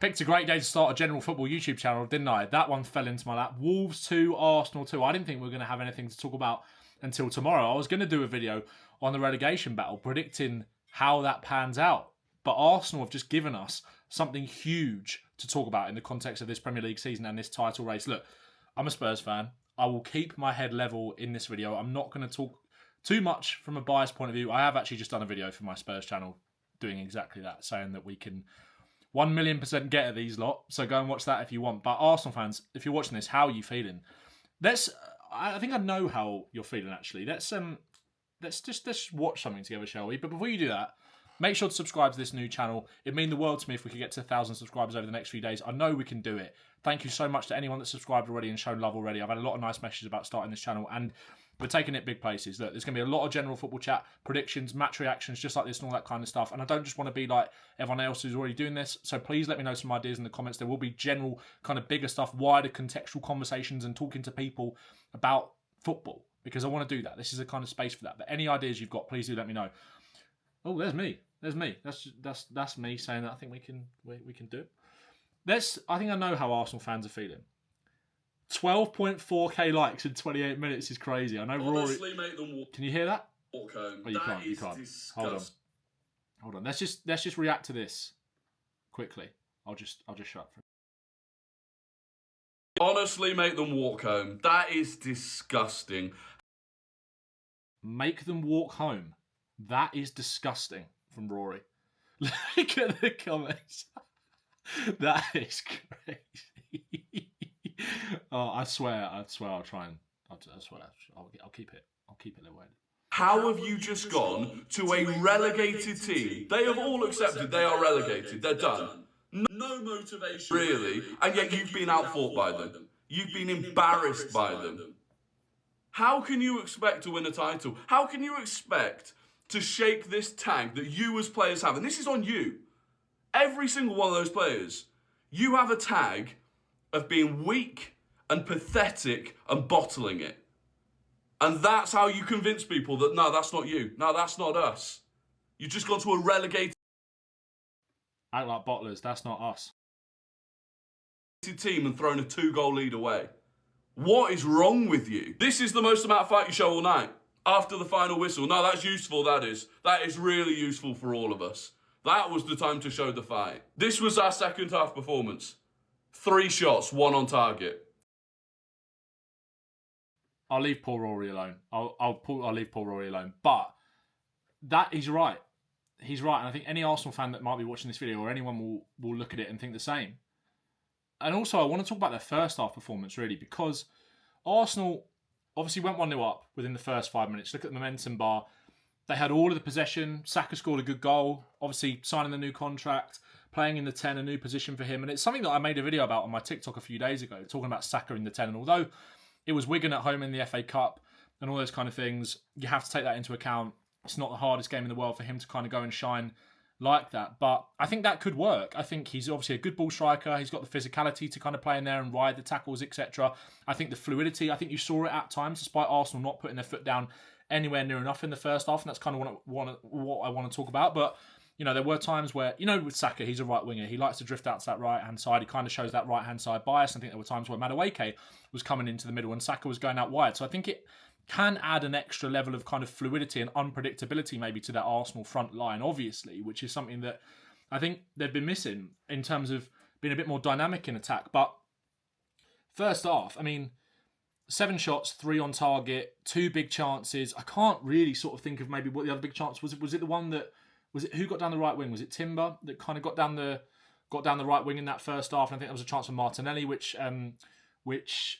Picked a great day to start a general football YouTube channel, didn't I? That one fell into my lap. Wolves 2, Arsenal 2. I didn't think we were going to have anything to talk about until tomorrow. I was going to do a video on the relegation battle, predicting how that pans out. But Arsenal have just given us something huge to talk about in the context of this Premier League season and this title race. Look, I'm a Spurs fan. I will keep my head level in this video. I'm not going to talk too much from a biased point of view. I have actually just done a video for my Spurs channel doing exactly that, saying that we can 1,000,000% get at these lot. So go and watch that if you want. But Arsenal fans, if you're watching this, how are you feeling? I think I know how you're feeling actually. Let's just watch something together, shall we? But before you do that, make sure to subscribe to this new channel. It'd mean the world to me if we could get to 1,000 subscribers over the next few days. I know we can do it. Thank you so much to anyone that's subscribed already and shown love already. I've had a lot of nice messages about starting this channel, and we're taking it big places. Look, there's going to be a lot of general football chat, predictions, match reactions, just like this and all that kind of stuff. And I don't just want to be like everyone else who's already doing this. So please let me know some ideas in the comments. There will be general kind of bigger stuff, wider contextual conversations and talking to people about football, because I want to do that. This is a kind of space for that. But any ideas you've got, please do let me know. Oh, there's me. There's me. That's me saying that I think we can do it. I think I know how Arsenal fans are feeling. 12.4k likes in 28 minutes is crazy. I know Honestly, Rory. make them walk. Can you hear that? Walk home. Oh, you can't. You can't. Hold on. Let's just react to this quickly. I'll just shut up. Honestly, make them walk home. That is disgusting. Make them walk home. That is disgusting from Rory. Look at the comments. That is crazy. Oh, I swear, I'll try and. I swear, I'll keep it. I'll keep it that way. How have you just gone to a relegated team? They have all accepted they are relegated. They're done. No motivation. Really? And yet you've been outfought by them. You've been embarrassed by them. How can you expect to win a title? How can you expect to shake this tag that you as players have? And this is on you. Every single one of those players. You have a tag of being weak and pathetic and bottling it. And that's how you convince people that, no, that's not you. No, that's not us. You've just gone to a relegated Act like bottlers, that's not us. team and thrown a 2-goal lead away. What is wrong with you? This is the most amount of fight you show all night. After the final whistle. No, that's useful, that is. That is really useful for all of us. That was the time to show the fight. This was our second half performance. 3 shots, 1 on target. I'll leave poor Rory alone. I'll leave poor Rory alone. But he's right. He's right. And I think any Arsenal fan that might be watching this video or anyone will look at it and think the same. And also, I want to talk about their first half performance, really, because Arsenal obviously went 1-0 up within the first 5 minutes. Look at the momentum bar. They had all of the possession. Saka scored a good goal. Obviously, signing the new contract, playing in the 10, a new position for him. And it's something that I made a video about on my TikTok a few days ago, talking about Saka in the 10. And although it was Wigan at home in the FA Cup and all those kind of things, you have to take that into account. It's not the hardest game in the world for him to kind of go and shine like that. But I think that could work. I think he's obviously a good ball striker. He's got the physicality to kind of play in there and ride the tackles, etc. I think the fluidity, I think you saw it at times, despite Arsenal not putting their foot down anywhere near enough in the first half. And that's kind of what I want to talk about. But, you know, there were times where, you know, with Saka, he's a right winger. He likes to drift out to that right-hand side. He kind of shows that right-hand side bias. I think there were times where Madueke was coming into the middle and Saka was going out wide. So I think it can add an extra level of kind of fluidity and unpredictability maybe to that Arsenal front line, obviously, which is something that I think they've been missing in terms of being a bit more dynamic in attack. But first half, I mean, 7 shots, 3 on target, 2 big chances. I can't really sort of think of maybe what the other big chance was. Was it the one that who got down the right wing? Was it Timber that kind of got down the right wing in that first half? And I think there was a chance for Martinelli, which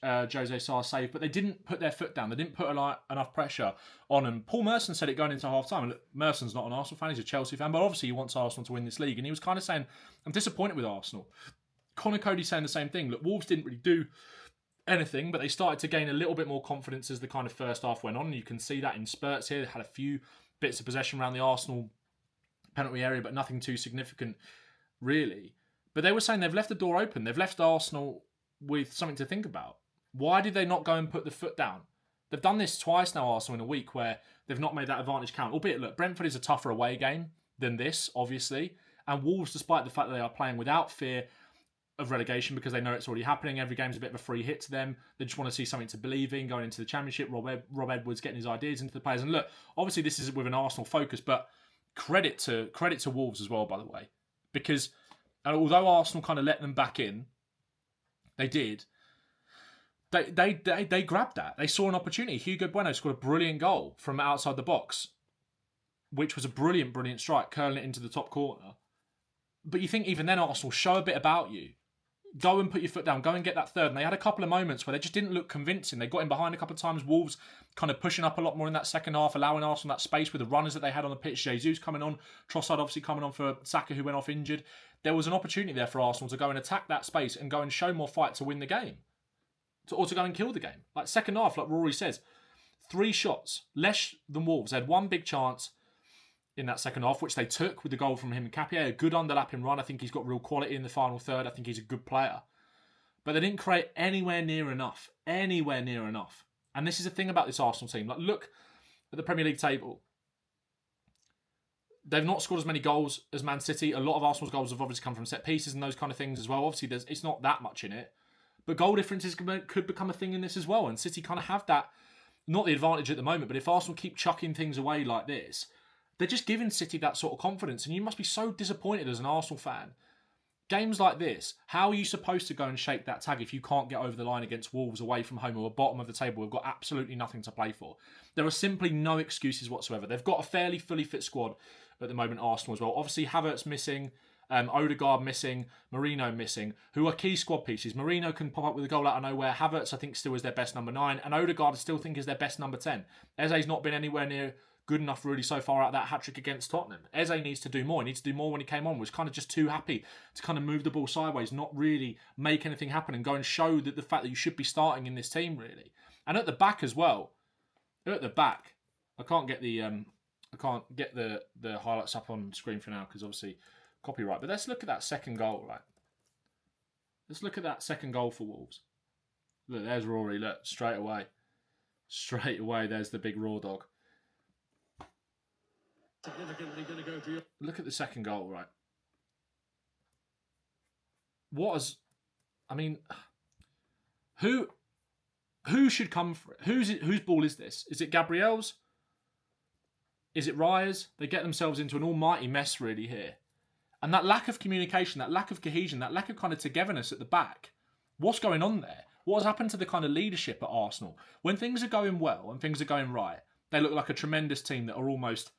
Jose Sarr saved, but they didn't put their foot down. They didn't put enough pressure on them. Paul Merson said it going into half-time. Look, Merson's not an Arsenal fan, he's a Chelsea fan, but obviously he wants Arsenal to win this league. And he was kind of saying, I'm disappointed with Arsenal. Connor Cody's saying the same thing. Look, Wolves didn't really do anything, but they started to gain a little bit more confidence as the kind of first half went on. And you can see that in spurts here. They had a few bits of possession around the Arsenal penalty area, but nothing too significant, really. But they were saying they've left the door open. They've left Arsenal with something to think about. Why did they not go and put the foot down? They've done this twice now, Arsenal, in a week where they've not made that advantage count. Albeit, look, Brentford is a tougher away game than this, obviously. And Wolves, despite the fact that they are playing without fear of relegation because they know it's already happening. Every game's a bit of a free hit to them. They just want to see something to believe in going into the Championship. Rob Edwards getting his ideas into the players. And look, obviously this is with an Arsenal focus, but credit to Wolves as well, by the way, because although Arsenal kind of let them back in, they did. They grabbed that. They saw an opportunity. Hugo Bueno scored a brilliant goal from outside the box, which was a brilliant strike, curling it into the top corner. But you think even then, Arsenal, show a bit about you. Go and put your foot down. Go and get that third. And they had a couple of moments where they just didn't look convincing. They got in behind a couple of times. Wolves kind of pushing up a lot more in that second half, allowing Arsenal that space with the runners that they had on the pitch. Jesus coming on. Trossard obviously coming on for Saka, who went off injured. There was an opportunity there for Arsenal to go and attack that space and go and show more fight to win the game. Or to go and kill the game. Like second half, like Rory says, 3 shots, less than Wolves. They had one big chance in that second half, which they took with the goal from him and Capier. A good underlapping run. I think he's got real quality in the final third. I think he's a good player. But they didn't create anywhere near enough. Anywhere near enough. And this is the thing about this Arsenal team. Like, look at the Premier League table. They've not scored as many goals as Man City. A lot of Arsenal's goals have obviously come from set pieces and those kind of things as well. Obviously, it's not that much in it. But goal differences could become a thing in this as well. And City kind of have that, not the advantage at the moment, but if Arsenal keep chucking things away like this, they're just giving City that sort of confidence. And you must be so disappointed as an Arsenal fan. Games like this, how are you supposed to go and shake that tag if you can't get over the line against Wolves away from home or bottom of the table? We've got absolutely nothing to play for. There are simply no excuses whatsoever. They've got a fairly fully fit squad at the moment, Arsenal as well. Obviously, Havertz missing. Odegaard missing, Marino missing, who are key squad pieces. Marino can pop up with a goal out of nowhere. Havertz, I think, still is their best number 9. And Odegaard, I still think, is their best number 10. Eze's not been anywhere near good enough, really, so far out of that hat-trick against Tottenham. Eze needs to do more. He needs to do more when he came on. Was kind of just too happy to kind of move the ball sideways, not really make anything happen and go and show that the fact that you should be starting in this team, really. And at the back as well. At the back, I can't get the highlights up on screen for now because obviously copyright. But let's look at that second goal, right? Let's look at that second goal for Wolves. Look, there's Rory. Look, straight away. Straight away, there's the big raw dog. Significantly going to go for you. Look at the second goal, right? Who should come for it? Whose ball is this? Is it Gabriel's? Is it Raya's? They get themselves into an almighty mess, really, here. And that lack of communication, that lack of cohesion, that lack of kind of togetherness at the back, what's going on there? What has happened to the kind of leadership at Arsenal? When things are going well and things are going right, they look like a tremendous team that are almost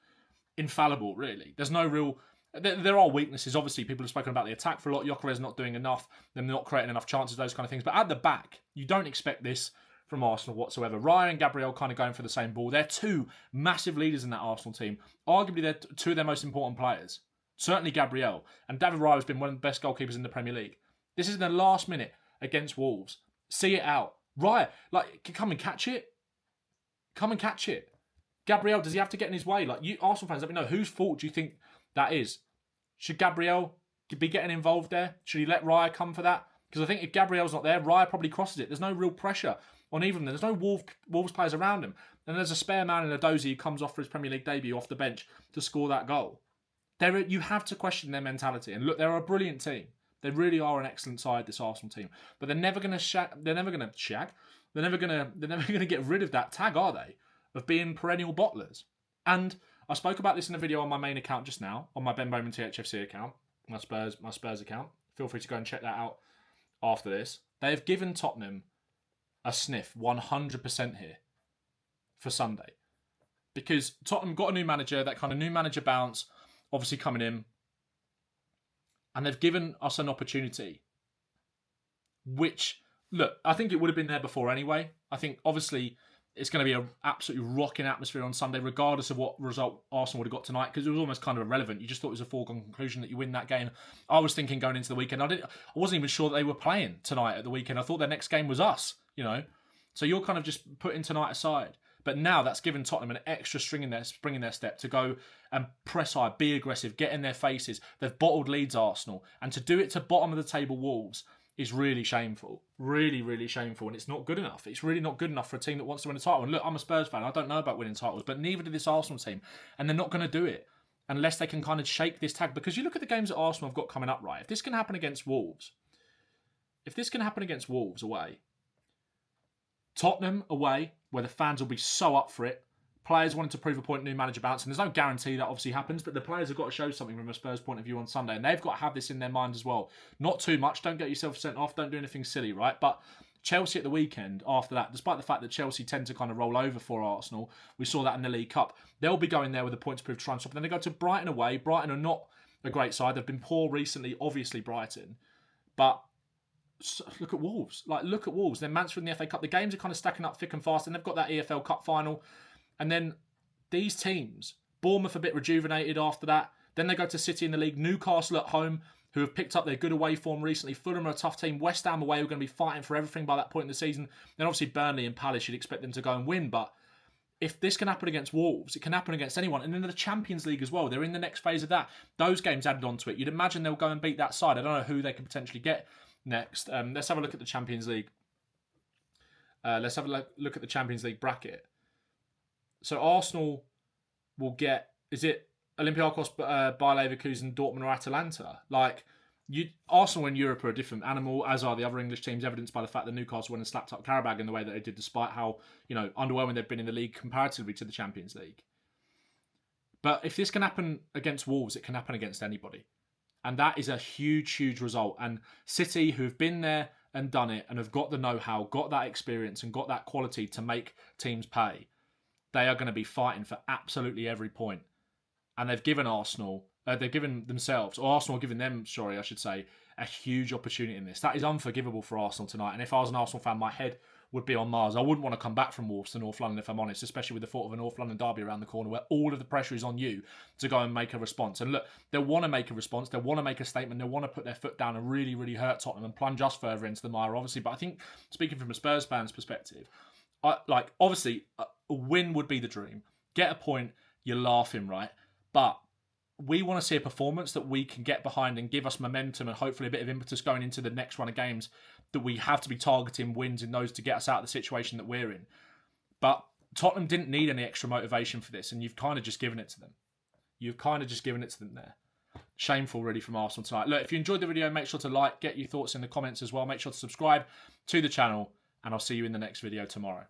infallible, really. There's no real... There are weaknesses, obviously. People have spoken about the attack for a lot. Gyökeres not doing enough, them not creating enough chances, those kind of things. But at the back, you don't expect this from Arsenal whatsoever. Raya and Gabriel kind of going for the same ball. They're 2 massive leaders in that Arsenal team. Arguably, they're 2 of their most important players. Certainly Gabriel. And David Raya has been one of the best goalkeepers in the Premier League. This is in the last minute against Wolves. See it out. Raya, come and catch it. Come and catch it. Gabriel, does he have to get in his way? You Arsenal fans, let me know, whose fault do you think that is? Should Gabriel be getting involved there? Should he let Raya come for that? Because I think if Gabriel's not there, Raya probably crosses it. There's no real pressure on either of them. There's no Wolves players around him. And there's a spare man in a Dozy who comes off for his Premier League debut off the bench to score that goal. You have to question their mentality. And look, they're a brilliant team. They really are an excellent side, this Arsenal team. But they're never going to They're never going to get rid of that tag, are they? Of being perennial bottlers. And I spoke about this in a video on my main account just now, on my Ben Bowman THFC account, my Spurs account. Feel free to go and check that out after this. They have given Tottenham a sniff 100% here for Sunday. Because Tottenham got a new manager, that kind of new manager bounce, obviously coming in. And they've given us an opportunity. Which, look, I think it would have been there before anyway. I think, obviously, it's going to be an absolutely rocking atmosphere on Sunday, regardless of what result Arsenal would have got tonight, because it was almost kind of irrelevant. You just thought it was a foregone conclusion that you win that game. I was thinking going into the weekend, I wasn't even sure that they were playing tonight at the weekend. I thought their next game was us, So you're kind of just putting tonight aside. But now that's given Tottenham an extra spring in their step to go and press high, be aggressive, get in their faces. They've bottled leads, Arsenal. And to do it to bottom of the table Wolves is really shameful. Really, really shameful. And it's not good enough. It's really not good enough for a team that wants to win a title. And look, I'm a Spurs fan. I don't know about winning titles, but neither did this Arsenal team. And they're not going to do it unless they can kind of shake this tag. Because you look at the games that Arsenal have got coming up, right? If this can happen against Wolves, if this can happen against Wolves away, Tottenham away, where the fans will be so up for it, players wanting to prove a point, new manager bounce, and there's no guarantee that obviously happens, but the players have got to show something from a Spurs point of view on Sunday, and they've got to have this in their mind as well. Not too much, don't get yourself sent off, don't do anything silly, right? But Chelsea at the weekend, after that, despite the fact that Chelsea tend to kind of roll over for Arsenal, we saw that in the League Cup, they'll be going there with a point to prove to try and stop. Then they go to Brighton away. Brighton are not a great side. They've been poor recently, obviously Brighton. But look at Wolves. Look at Wolves. Then Mansfield in the FA Cup. The games are kind of stacking up thick and fast, and they've got that EFL Cup final. And then these teams, Bournemouth a bit rejuvenated after that. Then they go to City in the league. Newcastle at home, who have picked up their good away form recently. Fulham are a tough team. West Ham away, who are going to be fighting for everything by that point in the season. Then obviously Burnley and Palace, you'd expect them to go and win. But if this can happen against Wolves, it can happen against anyone. And in the Champions League as well, they're in the next phase of that. Those games added onto it. You'd imagine they'll go and beat that side. I don't know who they could potentially get next. Let's have a look at the Champions League. Let's have a look at the Champions League bracket. So Arsenal will get, is it Olympiacos, Bayer Leverkusen, Dortmund or Atalanta? Arsenal in Europe are a different animal, as are the other English teams, evidenced by the fact that Newcastle went and slapped up Karabag in the way that they did, despite how, underwhelming they've been in the league comparatively to the Champions League. But if this can happen against Wolves, it can happen against anybody. And that is a huge, huge result. And City, who've been there and done it, and have got the know-how, got that experience, and got that quality to make teams pay, they are going to be fighting for absolutely every point. And they've given Arsenal, they've given themselves, or Arsenal have given them, I should say, a huge opportunity in this. That is unforgivable for Arsenal tonight. And if I was an Arsenal fan, my head would be on Mars. I wouldn't want to come back from Wolves to North London, if I'm honest, especially with the thought of a North London derby around the corner where all of the pressure is on you to go and make a response. And look, they'll want to make a response. They'll want to make a statement. They'll want to put their foot down and really, really hurt Tottenham and plunge us further into the mire, obviously. But I think, speaking from a Spurs fan's perspective, obviously, a win would be the dream. Get a point, you're laughing, right? But we want to see a performance that we can get behind and give us momentum and hopefully a bit of impetus going into the next run of games, that we have to be targeting wins in those to get us out of the situation that we're in. But Tottenham didn't need any extra motivation for this, and you've kind of just given it to them. There. Shameful, really, from Arsenal tonight. Look, if you enjoyed the video, make sure to like, get your thoughts in the comments as well. Make sure to subscribe to the channel, and I'll see you in the next video tomorrow.